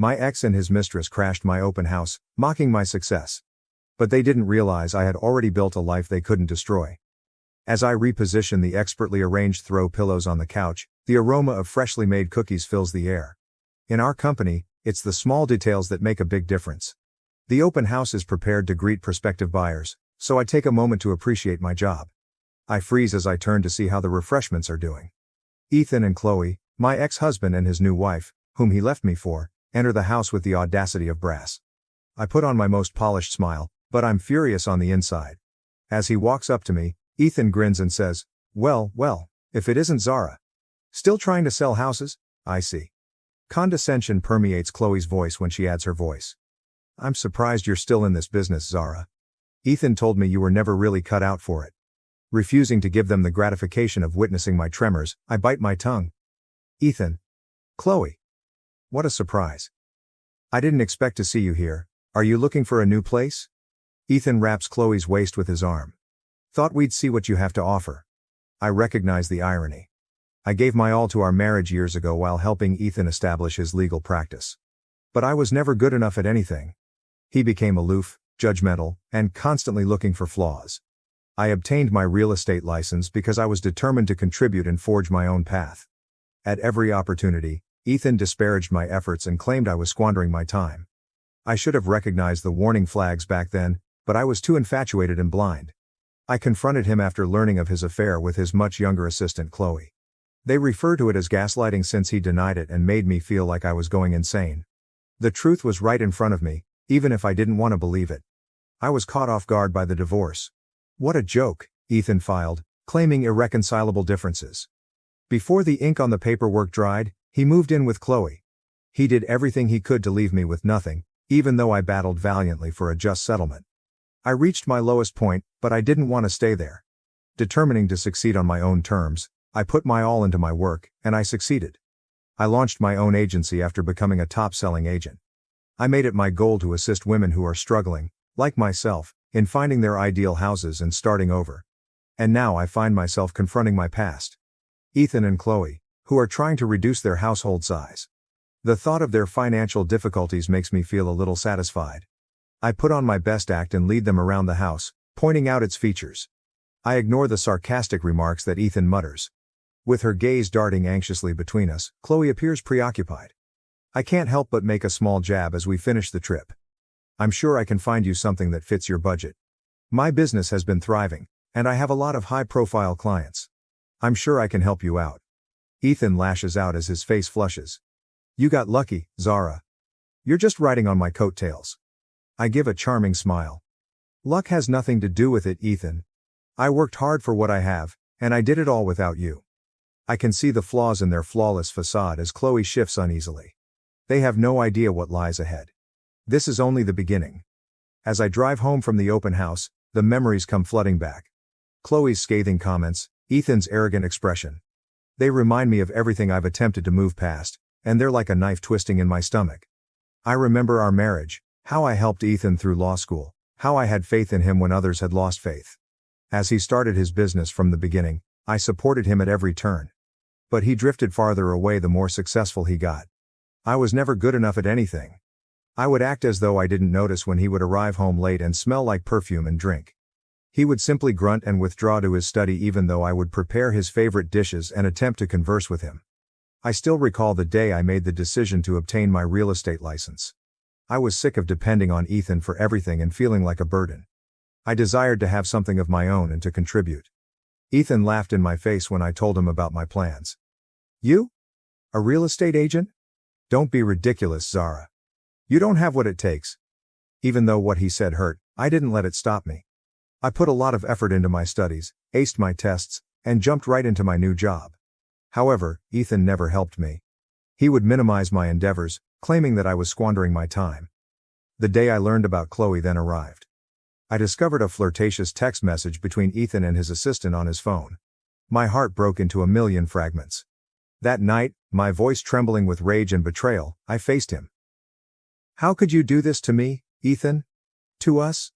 My ex and his mistress crashed my open house, mocking my success. But they didn't realize I had already built a life they couldn't destroy. As I reposition the expertly arranged throw pillows on the couch, the aroma of freshly made cookies fills the air. In our company, it's the small details that make a big difference. The open house is prepared to greet prospective buyers, so I take a moment to appreciate my job. I freeze as I turn to see how the refreshments are doing. Ethan and Chloe, my ex-husband and his new wife, whom he left me for, enter the house with the audacity of brass. I put on my most polished smile, but I'm furious on the inside. As he walks up to me, Ethan grins and says, well, if it isn't Zara. Still trying to sell houses? I see. Condescension permeates Chloe's voice when she adds her voice. I'm surprised you're still in this business, Zara. Ethan told me you were never really cut out for it. Refusing to give them the gratification of witnessing my tremors, I bite my tongue. Ethan. Chloe. What a surprise. I didn't expect to see you here. Are you looking for a new place? Ethan wraps Chloe's waist with his arm. Thought we'd see what you have to offer. I recognize the irony. I gave my all to our marriage years ago while helping Ethan establish his legal practice. But I was never good enough at anything. He became aloof, judgmental, and constantly looking for flaws. I obtained my real estate license because I was determined to contribute and forge my own path. At every opportunity, Ethan disparaged my efforts and claimed I was squandering my time. I should have recognized the warning flags back then, but I was too infatuated and blind. I confronted him after learning of his affair with his much younger assistant Chloe. They refer to it as gaslighting since he denied it and made me feel like I was going insane. The truth was right in front of me, even if I didn't want to believe it. I was caught off guard by the divorce. What a joke, Ethan filed, claiming irreconcilable differences. Before the ink on the paperwork dried, he moved in with Chloe. He did everything he could to leave me with nothing, even though I battled valiantly for a just settlement. I reached my lowest point, but I didn't want to stay there. Determining to succeed on my own terms, I put my all into my work, and I succeeded. I launched my own agency after becoming a top-selling agent. I made it my goal to assist women who are struggling, like myself, in finding their ideal houses and starting over. And now I find myself confronting my past. Ethan and Chloe, who are trying to reduce their household size. The thought of their financial difficulties makes me feel a little satisfied. I put on my best act and lead them around the house, pointing out its features. I ignore the sarcastic remarks that Ethan mutters. With her gaze darting anxiously between us, Chloe appears preoccupied. I can't help but make a small jab as we finish the trip. I'm sure I can find you something that fits your budget. My business has been thriving, and I have a lot of high-profile clients. I'm sure I can help you out. Ethan lashes out as his face flushes. You got lucky, Zara. You're just riding on my coattails. I give a charming smile. Luck has nothing to do with it, Ethan. I worked hard for what I have, and I did it all without you. I can see the flaws in their flawless facade as Chloe shifts uneasily. They have no idea what lies ahead. This is only the beginning. As I drive home from the open house, the memories come flooding back. Chloe's scathing comments, Ethan's arrogant expression. They remind me of everything I've attempted to move past, and they're like a knife twisting in my stomach. I remember our marriage, how I helped Ethan through law school, how I had faith in him when others had lost faith. As he started his business from the beginning, I supported him at every turn. But he drifted farther away the more successful he got. I was never good enough at anything. I would act as though I didn't notice when he would arrive home late and smell like perfume and drink. He would simply grunt and withdraw to his study even though I would prepare his favorite dishes and attempt to converse with him. I still recall the day I made the decision to obtain my real estate license. I was sick of depending on Ethan for everything and feeling like a burden. I desired to have something of my own and to contribute. Ethan laughed in my face when I told him about my plans. You? A real estate agent? Don't be ridiculous, Zara. You don't have what it takes. Even though what he said hurt, I didn't let it stop me. I put a lot of effort into my studies, aced my tests, and jumped right into my new job. However, Ethan never helped me. He would minimize my endeavors, claiming that I was squandering my time. The day I learned about Chloe then arrived. I discovered a flirtatious text message between Ethan and his assistant on his phone. My heart broke into a million fragments. That night, my voice trembling with rage and betrayal, I faced him. How could you do this to me, Ethan? To us?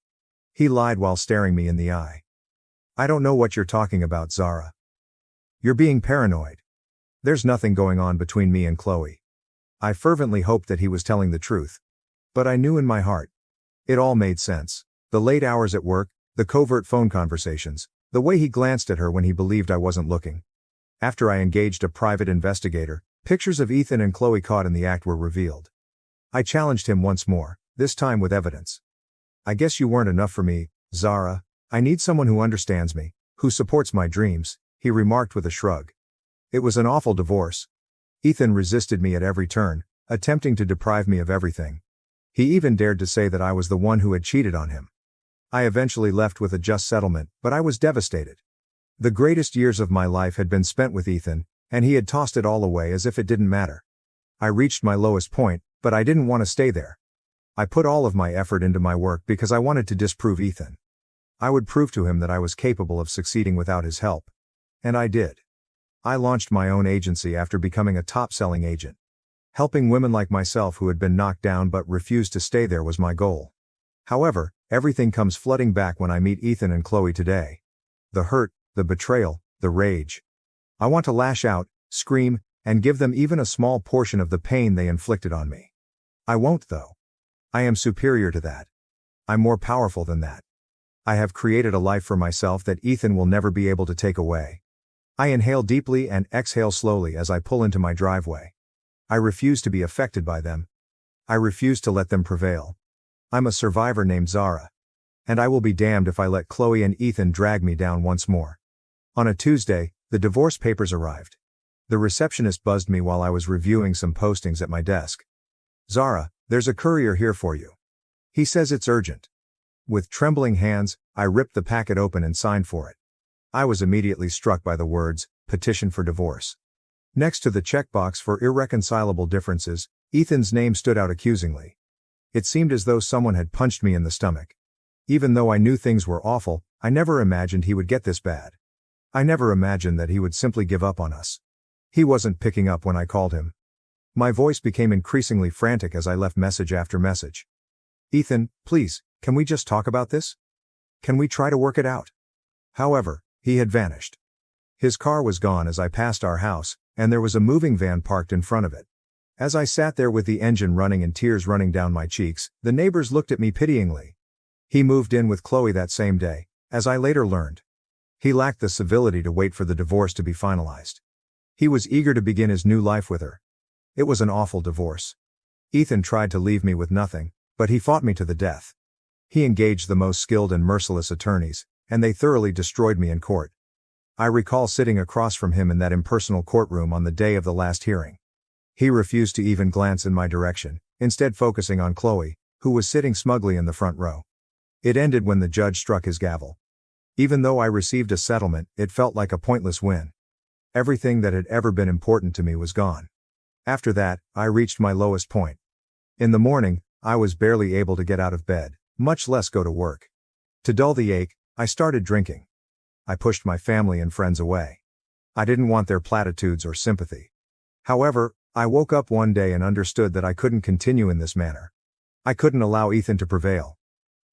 He lied while staring me in the eye. I don't know what you're talking about, Zara. You're being paranoid. There's nothing going on between me and Chloe. I fervently hoped that he was telling the truth. But I knew in my heart. It all made sense. The late hours at work, the covert phone conversations, the way he glanced at her when he believed I wasn't looking. After I engaged a private investigator, pictures of Ethan and Chloe caught in the act were revealed. I challenged him once more, this time with evidence. I guess you weren't enough for me, Zara. I need someone who understands me, who supports my dreams, he remarked with a shrug. It was an awful divorce. Ethan resisted me at every turn, attempting to deprive me of everything. He even dared to say that I was the one who had cheated on him. I eventually left with a just settlement, but I was devastated. The greatest years of my life had been spent with Ethan, and he had tossed it all away as if it didn't matter. I reached my lowest point, but I didn't want to stay there. I put all of my effort into my work because I wanted to disprove Ethan. I would prove to him that I was capable of succeeding without his help. And I did. I launched my own agency after becoming a top-selling agent. Helping women like myself who had been knocked down but refused to stay there was my goal. However, everything comes flooding back when I meet Ethan and Chloe today. The hurt, the betrayal, the rage. I want to lash out, scream, and give them even a small portion of the pain they inflicted on me. I won't though. I am superior to that. I'm more powerful than that. I have created a life for myself that Ethan will never be able to take away. I inhale deeply and exhale slowly as I pull into my driveway. I refuse to be affected by them. I refuse to let them prevail. I'm a survivor named Zara. And I will be damned if I let Chloe and Ethan drag me down once more. On a Tuesday, the divorce papers arrived. The receptionist buzzed me while I was reviewing some postings at my desk. Zara, there's a courier here for you. He says it's urgent. With trembling hands, I ripped the packet open and signed for it. I was immediately struck by the words, petition for divorce. Next to the checkbox for irreconcilable differences, Ethan's name stood out accusingly. It seemed as though someone had punched me in the stomach. Even though I knew things were awful, I never imagined he would get this bad. I never imagined that he would simply give up on us. He wasn't picking up when I called him. My voice became increasingly frantic as I left message after message. Ethan, please, can we just talk about this? Can we try to work it out? However, he had vanished. His car was gone as I passed our house, and there was a moving van parked in front of it. As I sat there with the engine running and tears running down my cheeks, the neighbors looked at me pityingly. He moved in with Chloe that same day, as I later learned. He lacked the civility to wait for the divorce to be finalized. He was eager to begin his new life with her. It was an awful divorce. Ethan tried to leave me with nothing, but he fought me to the death. He engaged the most skilled and merciless attorneys, and they thoroughly destroyed me in court. I recall sitting across from him in that impersonal courtroom on the day of the last hearing. He refused to even glance in my direction, instead focusing on Chloe, who was sitting smugly in the front row. It ended when the judge struck his gavel. Even though I received a settlement, it felt like a pointless win. Everything that had ever been important to me was gone. After that, I reached my lowest point. In the morning, I was barely able to get out of bed, much less go to work. To dull the ache, I started drinking. I pushed my family and friends away. I didn't want their platitudes or sympathy. However, I woke up one day and understood that I couldn't continue in this manner. I couldn't allow Ethan to prevail.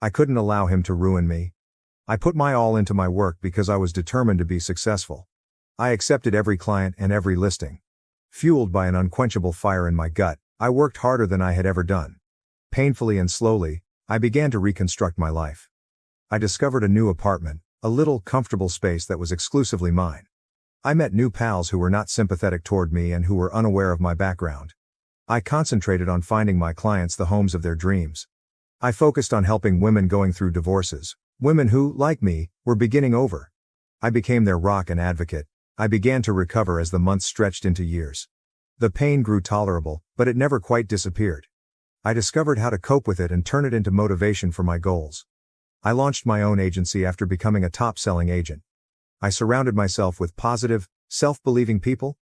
I couldn't allow him to ruin me. I put my all into my work because I was determined to be successful. I accepted every client and every listing. Fueled by an unquenchable fire in my gut, I worked harder than I had ever done. Painfully and slowly, I began to reconstruct my life. I discovered a new apartment, a little, comfortable space that was exclusively mine. I met new pals who were not sympathetic toward me and who were unaware of my background. I concentrated on finding my clients the homes of their dreams. I focused on helping women going through divorces, women who, like me, were beginning over. I became their rock and advocate. I began to recover as the months stretched into years. The pain grew tolerable, but it never quite disappeared. I discovered how to cope with it and turn it into motivation for my goals. I launched my own agency after becoming a top-selling agent. I surrounded myself with positive, self-believing people.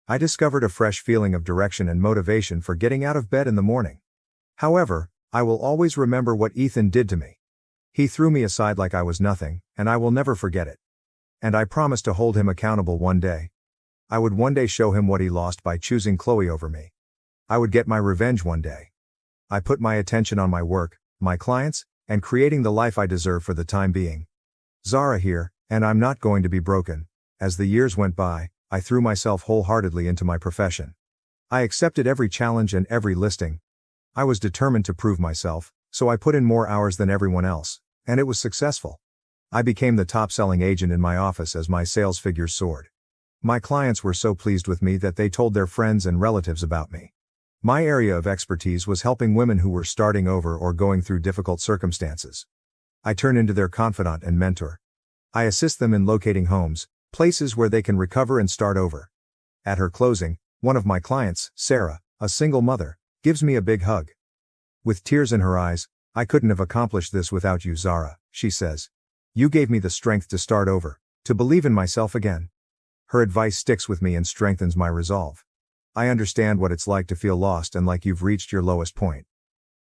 I discovered a fresh feeling of direction and motivation for getting out of bed in the morning. However, I will always remember what Ethan did to me. He threw me aside like I was nothing, and I will never forget it. And I promised to hold him accountable one day. I would one day show him what he lost by choosing Chloe over me. I would get my revenge one day. I put my attention on my work, my clients, and creating the life I deserve for the time being. Zara here, and I'm not going to be broken. As the years went by, I threw myself wholeheartedly into my profession. I accepted every challenge and every listing. I was determined to prove myself, so I put in more hours than everyone else, and it was successful. I became the top-selling agent in my office as my sales figures soared. My clients were so pleased with me that they told their friends and relatives about me. My area of expertise was helping women who were starting over or going through difficult circumstances. I turn into their confidant and mentor. I assist them in locating homes, places where they can recover and start over. At her closing, one of my clients, Zara, a single mother, gives me a big hug. With tears in her eyes, "I couldn't have accomplished this without you, Zara," she says. "You gave me the strength to start over, to believe in myself again." Her advice sticks with me and strengthens my resolve. I understand what it's like to feel lost and like you've reached your lowest point.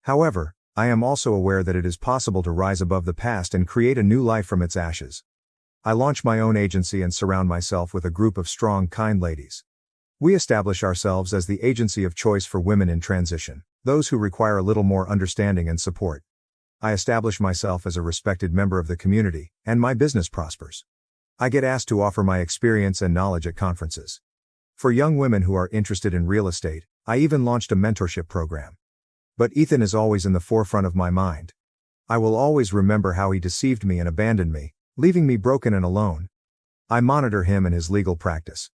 However, I am also aware that it is possible to rise above the past and create a new life from its ashes. I launch my own agency and surround myself with a group of strong, kind ladies. We establish ourselves as the agency of choice for women in transition, those who require a little more understanding and support. I establish myself as a respected member of the community, and my business prospers. I get asked to offer my experience and knowledge at conferences. For young women who are interested in real estate, I even launched a mentorship program. But Ethan is always in the forefront of my mind. I will always remember how he deceived me and abandoned me, leaving me broken and alone. I monitor him and his legal practice.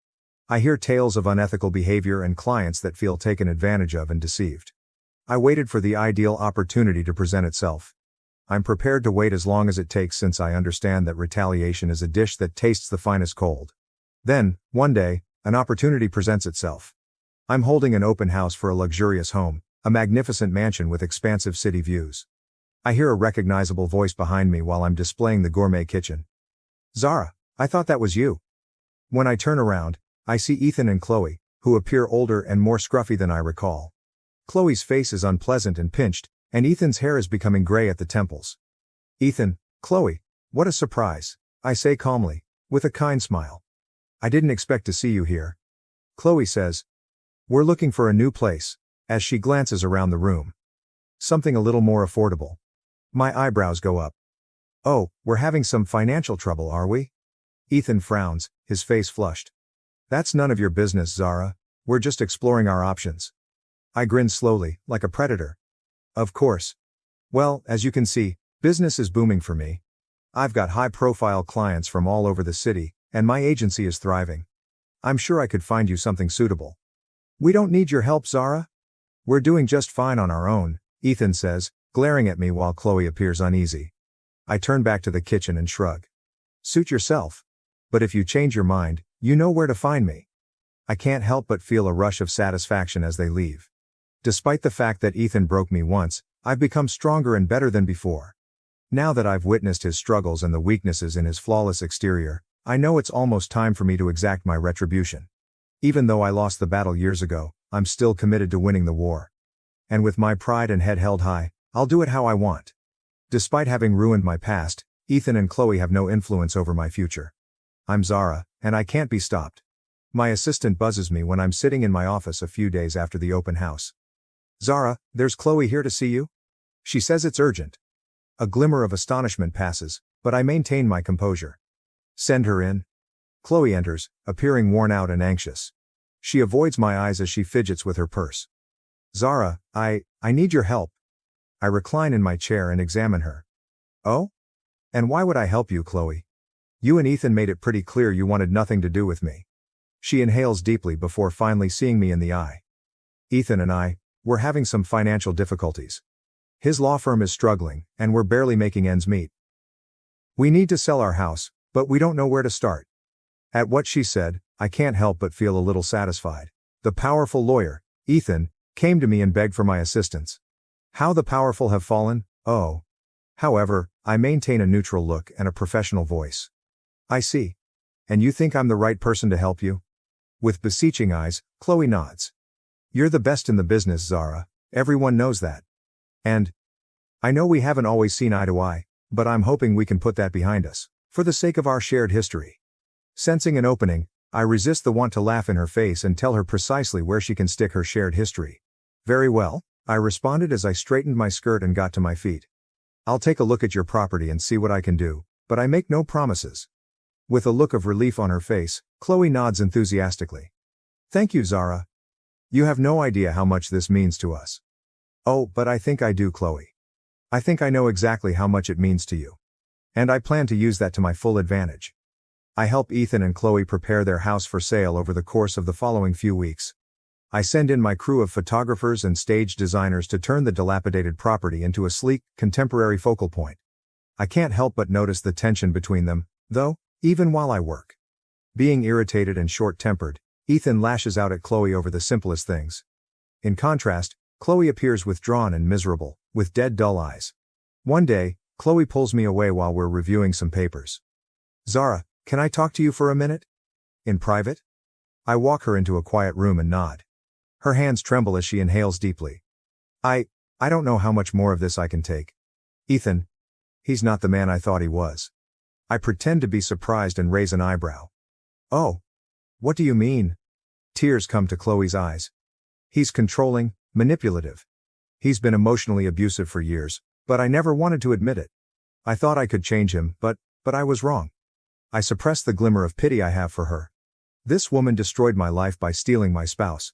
I hear tales of unethical behavior and clients that feel taken advantage of and deceived. I waited for the ideal opportunity to present itself. I'm prepared to wait as long as it takes since I understand that retaliation is a dish that tastes the finest cold. Then, one day, an opportunity presents itself. I'm holding an open house for a luxurious home, a magnificent mansion with expansive city views. I hear a recognizable voice behind me while I'm displaying the gourmet kitchen. "Zara, I thought that was you." When I turn around, I see Ethan and Chloe, who appear older and more scruffy than I recall. Chloe's face is unpleasant and pinched, and Ethan's hair is becoming gray at the temples. "Ethan, Chloe, what a surprise," I say calmly, with a kind smile. "I didn't expect to see you here." Chloe says, "We're looking for a new place," as she glances around the room. "Something a little more affordable." My eyebrows go up. "Oh, we're having some financial trouble, are we?" Ethan frowns, his face flushed. "That's none of your business, Zara. We're just exploring our options." I grin slowly, like a predator. "Of course. Well, as you can see, business is booming for me. I've got high-profile clients from all over the city, and my agency is thriving. I'm sure I could find you something suitable." "We don't need your help, Zara. We're doing just fine on our own," Ethan says, glaring at me while Chloe appears uneasy. I turn back to the kitchen and shrug. "Suit yourself. But if you change your mind, you know where to find me." I can't help but feel a rush of satisfaction as they leave. Despite the fact that Ethan broke me once, I've become stronger and better than before. Now that I've witnessed his struggles and the weaknesses in his flawless exterior, I know it's almost time for me to exact my retribution. Even though I lost the battle years ago, I'm still committed to winning the war. And with my pride and head held high, I'll do it how I want. Despite having ruined my past, Ethan and Chloe have no influence over my future. I'm Zara, and I can't be stopped. My assistant buzzes me when I'm sitting in my office a few days after the open house. "Zara, there's Chloe here to see you." She says it's urgent. A glimmer of astonishment passes, but I maintain my composure. "Send her in." Chloe enters, appearing worn out and anxious. She avoids my eyes as she fidgets with her purse. "Zara, I need your help." I recline in my chair and examine her. "Oh? And why would I help you, Chloe? You and Ethan made it pretty clear you wanted nothing to do with me." She inhales deeply before finally seeing me in the eye. "Ethan and we're having some financial difficulties. His law firm is struggling, and we're barely making ends meet. We need to sell our house, but we don't know where to start." At what she said, I can't help but feel a little satisfied. The powerful lawyer, Ethan, came to me and begged for my assistance. How the powerful have fallen, oh. However, I maintain a neutral look and a professional voice. "I see. And you think I'm the right person to help you?" With beseeching eyes, Chloe nods. "You're the best in the business, Zara. Everyone knows that. And I know we haven't always seen eye to eye, but I'm hoping we can put that behind us, for the sake of our shared history." Sensing an opening, I resist the want to laugh in her face and tell her precisely where she can stick her shared history. "Very well," I responded as I straightened my skirt and got to my feet. "I'll take a look at your property and see what I can do, but I make no promises." With a look of relief on her face, Chloe nods enthusiastically. "Thank you, Zara. You have no idea how much this means to us. Oh, but I think I do, Chloe. I think I know exactly how much it means to you. And I plan to use that to my full advantage. I help Ethan and Chloe prepare their house for sale over the course of the following few weeks. I send in my crew of photographers and stage designers to turn the dilapidated property into a sleek, contemporary focal point. I can't help but notice the tension between them, though, even while I work. Being irritated and short-tempered, Ethan lashes out at Chloe over the simplest things. In contrast, Chloe appears withdrawn and miserable, with dead dull eyes. One day, Chloe pulls me away while we're reviewing some papers. Zara, can I talk to you for a minute? In private? I walk her into a quiet room and nod. Her hands tremble as she inhales deeply. I don't know how much more of this I can take. Ethan, he's not the man I thought he was. I pretend to be surprised and raise an eyebrow. Oh. What do you mean? Tears come to Chloe's eyes. He's controlling, manipulative. He's been emotionally abusive for years, but I never wanted to admit it. I thought I could change him, but I was wrong. I suppressed the glimmer of pity I have for her. This woman destroyed my life by stealing my spouse.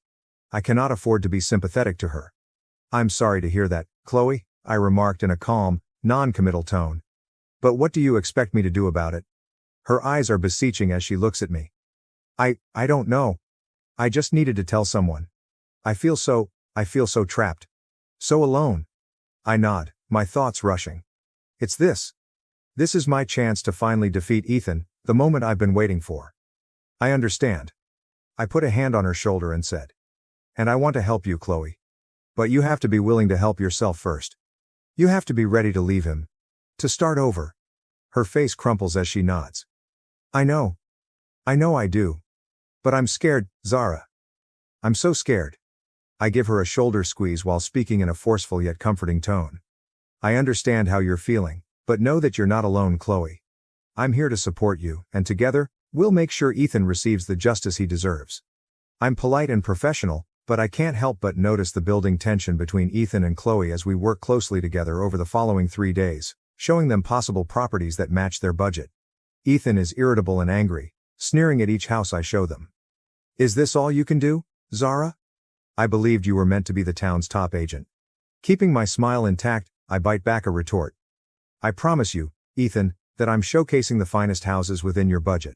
I cannot afford to be sympathetic to her. I'm sorry to hear that, Chloe, I remarked in a calm, non-committal tone. But what do you expect me to do about it? Her eyes are beseeching as she looks at me. I don't know. I just needed to tell someone. I feel so trapped. So alone. I nod, my thoughts rushing. It's this. This is my chance to finally defeat Ethan, the moment I've been waiting for. I understand. I put a hand on her shoulder and said. And I want to help you, Chloe. But you have to be willing to help yourself first. You have to be ready to leave him. To start over. Her face crumples as she nods. I know I do. But I'm scared, Zara. I'm so scared. I give her a shoulder squeeze while speaking in a forceful yet comforting tone. I understand how you're feeling, but know that you're not alone, Chloe. I'm here to support you, and together, we'll make sure Ethan receives the justice he deserves. I'm polite and professional, but I can't help but notice the building tension between Ethan and Chloe as we work closely together over the following 3 days, showing them possible properties that match their budget. Ethan is irritable and angry, sneering at each house I show them. Is this all you can do, Zara? I believed you were meant to be the town's top agent. Keeping my smile intact, I bite back a retort. I promise you, Ethan, that I'm showcasing the finest houses within your budget.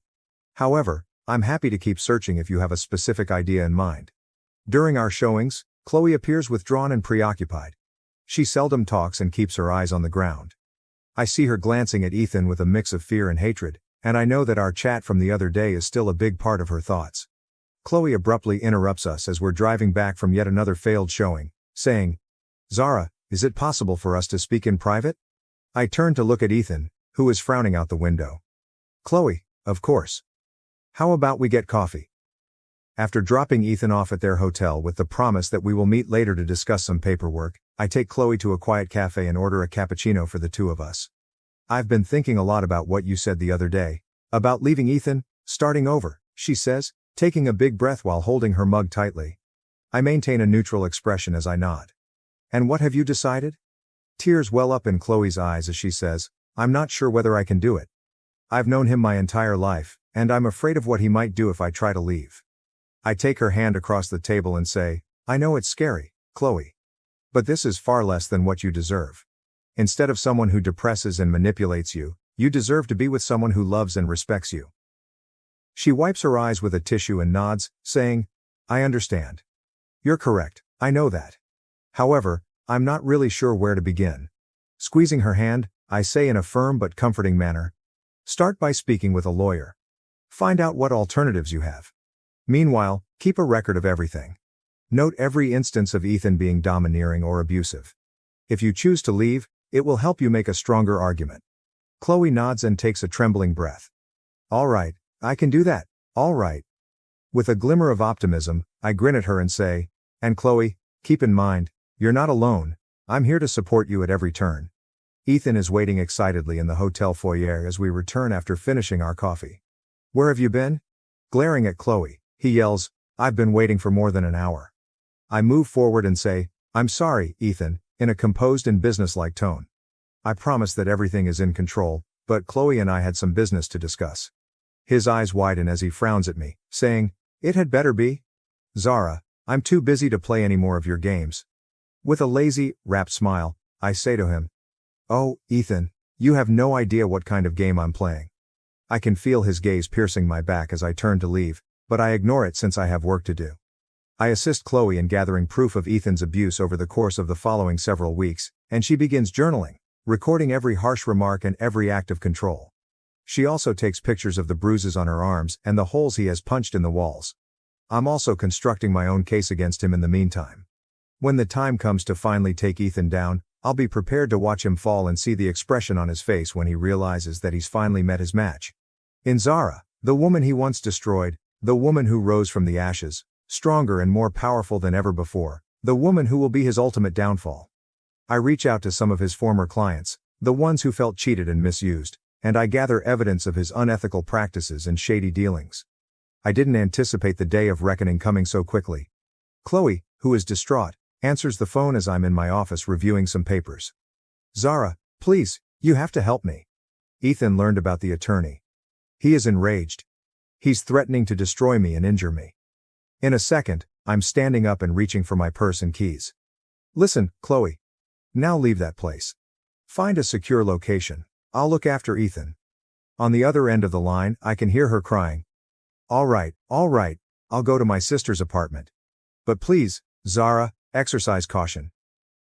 However, I'm happy to keep searching if you have a specific idea in mind. During our showings, Chloe appears withdrawn and preoccupied. She seldom talks and keeps her eyes on the ground. I see her glancing at Ethan with a mix of fear and hatred, and I know that our chat from the other day is still a big part of her thoughts. Chloe abruptly interrupts us as we're driving back from yet another failed showing, saying, Zara, is it possible for us to speak in private? I turn to look at Ethan, who is frowning out the window. Chloe, of course. How about we get coffee? After dropping Ethan off at their hotel with the promise that we will meet later to discuss some paperwork, I take Chloe to a quiet cafe and order a cappuccino for the two of us. I've been thinking a lot about what you said the other day, about leaving Ethan, starting over, she says, taking a big breath while holding her mug tightly. I maintain a neutral expression as I nod. And what have you decided? Tears well up in Chloe's eyes as she says, I'm not sure whether I can do it. I've known him my entire life, and I'm afraid of what he might do if I try to leave. I take her hand across the table and say, I know it's scary, Chloe. But this is far less than what you deserve. Instead of someone who depresses and manipulates you, you deserve to be with someone who loves and respects you. She wipes her eyes with a tissue and nods, saying, I understand. You're correct, I know that. However, I'm not really sure where to begin. Squeezing her hand, I say in a firm but comforting manner, start by speaking with a lawyer. Find out what alternatives you have. Meanwhile, keep a record of everything. Note every instance of Ethan being domineering or abusive. If you choose to leave, it will help you make a stronger argument. Chloe nods and takes a trembling breath. All right, I can do that, all right. With a glimmer of optimism, I grin at her and say, and Chloe, keep in mind, you're not alone, I'm here to support you at every turn. Ethan is waiting excitedly in the hotel foyer as we return after finishing our coffee. Where have you been? Glaring at Chloe, he yells, I've been waiting for more than an hour. I move forward and say, I'm sorry, Ethan, in a composed and businesslike tone. I promise that everything is in control, but Chloe and I had some business to discuss. His eyes widen as he frowns at me, saying, it had better be. Zara, I'm too busy to play any more of your games. With a lazy, rapt smile, I say to him, "Oh, Ethan, you have no idea what kind of game I'm playing." I can feel his gaze piercing my back as I turn to leave, but I ignore it since I have work to do. I assist Chloe in gathering proof of Ethan's abuse over the course of the following several weeks, and she begins journaling, recording every harsh remark and every act of control. She also takes pictures of the bruises on her arms and the holes he has punched in the walls. I'm also constructing my own case against him in the meantime. When the time comes to finally take Ethan down, I'll be prepared to watch him fall and see the expression on his face when he realizes that he's finally met his match. In Zara, the woman he once destroyed, the woman who rose from the ashes, stronger and more powerful than ever before, the woman who will be his ultimate downfall. I reach out to some of his former clients, the ones who felt cheated and misused, and I gather evidence of his unethical practices and shady dealings. I didn't anticipate the day of reckoning coming so quickly. Chloe, who is distraught, answers the phone as I'm in my office reviewing some papers. "Zara, please, you have to help me." Ethan learned about the attorney. He is enraged. He's threatening to destroy me and injure me. In a second, I'm standing up and reaching for my purse and keys. "Listen, Chloe. Now leave that place. Find a secure location. I'll look after Ethan." On the other end of the line, I can hear her crying. All right, I'll go to my sister's apartment. But please, Zara, exercise caution."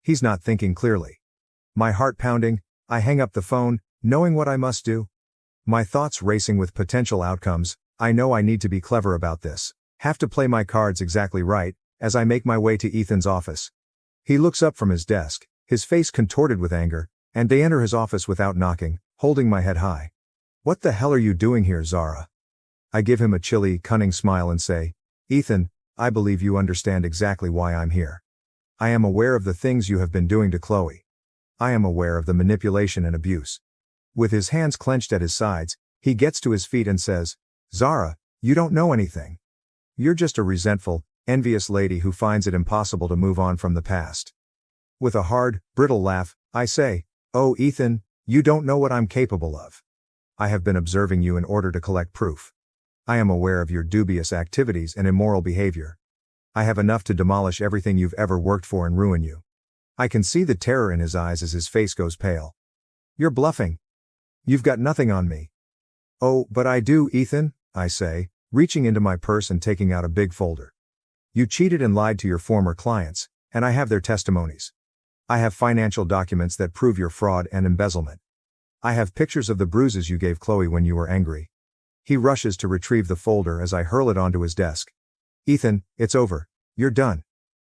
He's not thinking clearly. My heart pounding, I hang up the phone, knowing what I must do. My thoughts racing with potential outcomes. I know I need to be clever about this, have to play my cards exactly right, as I make my way to Ethan's office. He looks up from his desk, his face contorted with anger, and they enter his office without knocking, holding my head high. "What the hell are you doing here, Zara?" I give him a chilly, cunning smile and say, "Ethan, I believe you understand exactly why I'm here. I am aware of the things you have been doing to Chloe. I am aware of the manipulation and abuse." With his hands clenched at his sides, he gets to his feet and says, "Zara, you don't know anything. You're just a resentful, envious lady who finds it impossible to move on from the past." With a hard, brittle laugh, I say, "Oh, Ethan, you don't know what I'm capable of. I have been observing you in order to collect proof. I am aware of your dubious activities and immoral behavior. I have enough to demolish everything you've ever worked for and ruin you." I can see the terror in his eyes as his face goes pale. "You're bluffing. You've got nothing on me." "Oh, but I do, Ethan," I say, reaching into my purse and taking out a big folder. "You cheated and lied to your former clients, and I have their testimonies. I have financial documents that prove your fraud and embezzlement. I have pictures of the bruises you gave Chloe when you were angry." He rushes to retrieve the folder as I hurl it onto his desk. "Ethan, it's over. You're done.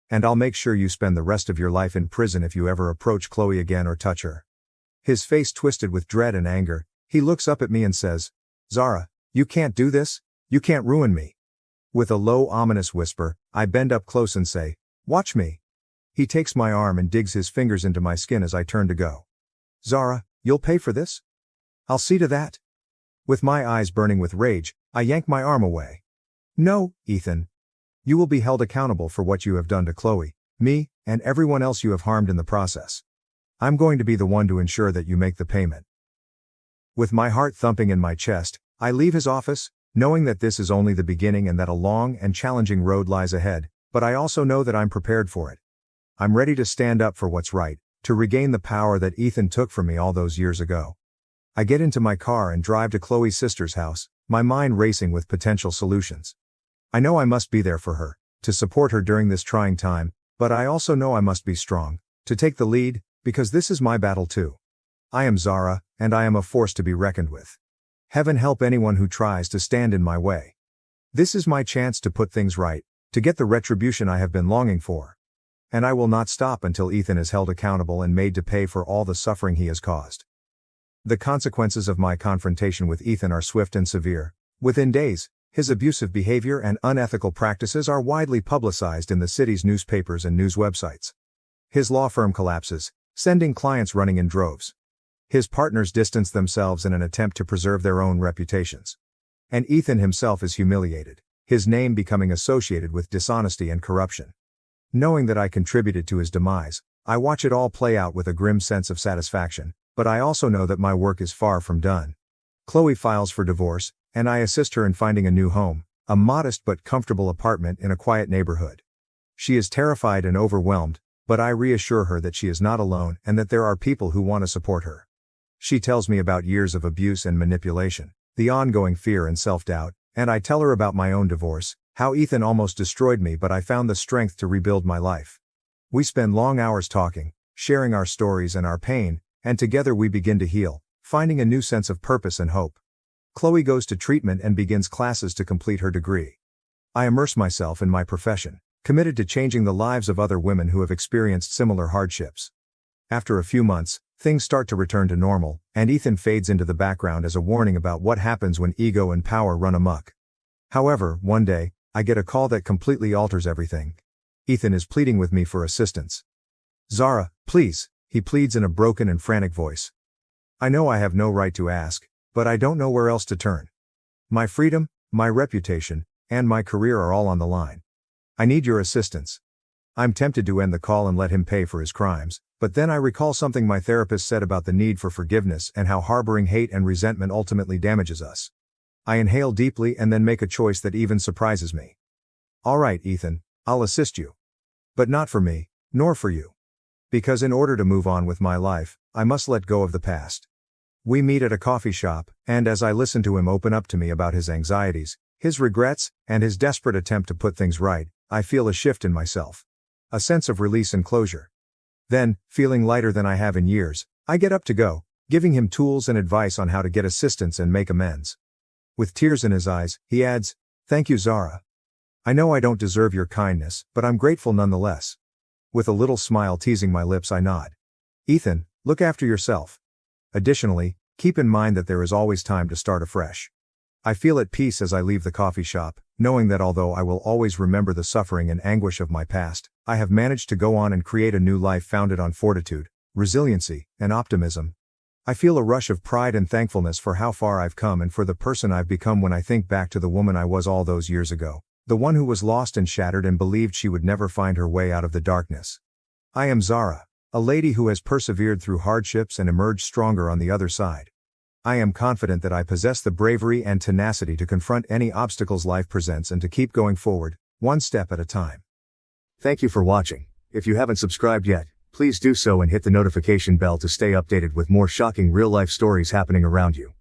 And I'll make sure you spend the rest of your life in prison if you ever approach Chloe again or touch her." His face twisted with dread and anger, he looks up at me and says, "Zara, you can't do this. You can't ruin me." With a low, ominous whisper, I bend up close and say, "Watch me." He takes my arm and digs his fingers into my skin as I turn to go. "Zara, you'll pay for this? I'll see to that." With my eyes burning with rage, I yank my arm away. "No, Ethan. You will be held accountable for what you have done to Chloe, me, and everyone else you have harmed in the process. I'm going to be the one to ensure that you make the payment." With my heart thumping in my chest, I leave his office, knowing that this is only the beginning and that a long and challenging road lies ahead, but I also know that I'm prepared for it. I'm ready to stand up for what's right, to regain the power that Ethan took from me all those years ago. I get into my car and drive to Chloe's sister's house, my mind racing with potential solutions. I know I must be there for her, to support her during this trying time, but I also know I must be strong, to take the lead, because this is my battle too. I am Zara, and I am a force to be reckoned with. Heaven help anyone who tries to stand in my way. This is my chance to put things right, to get the retribution I have been longing for. And I will not stop until Ethan is held accountable and made to pay for all the suffering he has caused. The consequences of my confrontation with Ethan are swift and severe. Within days, his abusive behavior and unethical practices are widely publicized in the city's newspapers and news websites. His law firm collapses, sending clients running in droves. His partners distance themselves in an attempt to preserve their own reputations. And Ethan himself is humiliated, his name becoming associated with dishonesty and corruption. Knowing that I contributed to his demise, I watch it all play out with a grim sense of satisfaction, but I also know that my work is far from done. Chloe files for divorce, and I assist her in finding a new home, a modest but comfortable apartment in a quiet neighborhood. She is terrified and overwhelmed, but I reassure her that she is not alone and that there are people who want to support her. She tells me about years of abuse and manipulation, the ongoing fear and self-doubt, and I tell her about my own divorce, how Ethan almost destroyed me but I found the strength to rebuild my life. We spend long hours talking, sharing our stories and our pain, and together we begin to heal, finding a new sense of purpose and hope. Chloe goes to treatment and begins classes to complete her degree. I immerse myself in my profession, committed to changing the lives of other women who have experienced similar hardships. After a few months, things start to return to normal, and Ethan fades into the background as a warning about what happens when ego and power run amok. However, one day, I get a call that completely alters everything. Ethan is pleading with me for assistance. "Zara, please," he pleads in a broken and frantic voice. I know I have no right to ask, but I don't know where else to turn. My freedom, my reputation, and my career are all on the line. I need your assistance. I'm tempted to end the call and let him pay for his crimes, but then I recall something my therapist said about the need for forgiveness and how harboring hate and resentment ultimately damages us. I inhale deeply and then make a choice that even surprises me. "All right, Ethan, I'll assist you. But not for me, nor for you. Because in order to move on with my life, I must let go of the past." We meet at a coffee shop, and as I listen to him open up to me about his anxieties, his regrets, and his desperate attempt to put things right, I feel a shift in myself. A sense of release and closure. Then, feeling lighter than I have in years, I get up to go, giving him tools and advice on how to get assistance and make amends. With tears in his eyes, he adds, "Thank you, Zara. I know I don't deserve your kindness, but I'm grateful nonetheless." With a little smile teasing my lips, I nod. "Ethan, look after yourself. Additionally, keep in mind that there is always time to start afresh." I feel at peace as I leave the coffee shop, knowing that although I will always remember the suffering and anguish of my past, I have managed to go on and create a new life founded on fortitude, resiliency, and optimism. I feel a rush of pride and thankfulness for how far I've come and for the person I've become when I think back to the woman I was all those years ago, the one who was lost and shattered and believed she would never find her way out of the darkness. I am Zara, a lady who has persevered through hardships and emerged stronger on the other side. I am confident that I possess the bravery and tenacity to confront any obstacles life presents and to keep going forward, one step at a time. Thank you for watching. If you haven't subscribed yet, please do so and hit the notification bell to stay updated with more shocking real-life stories happening around you.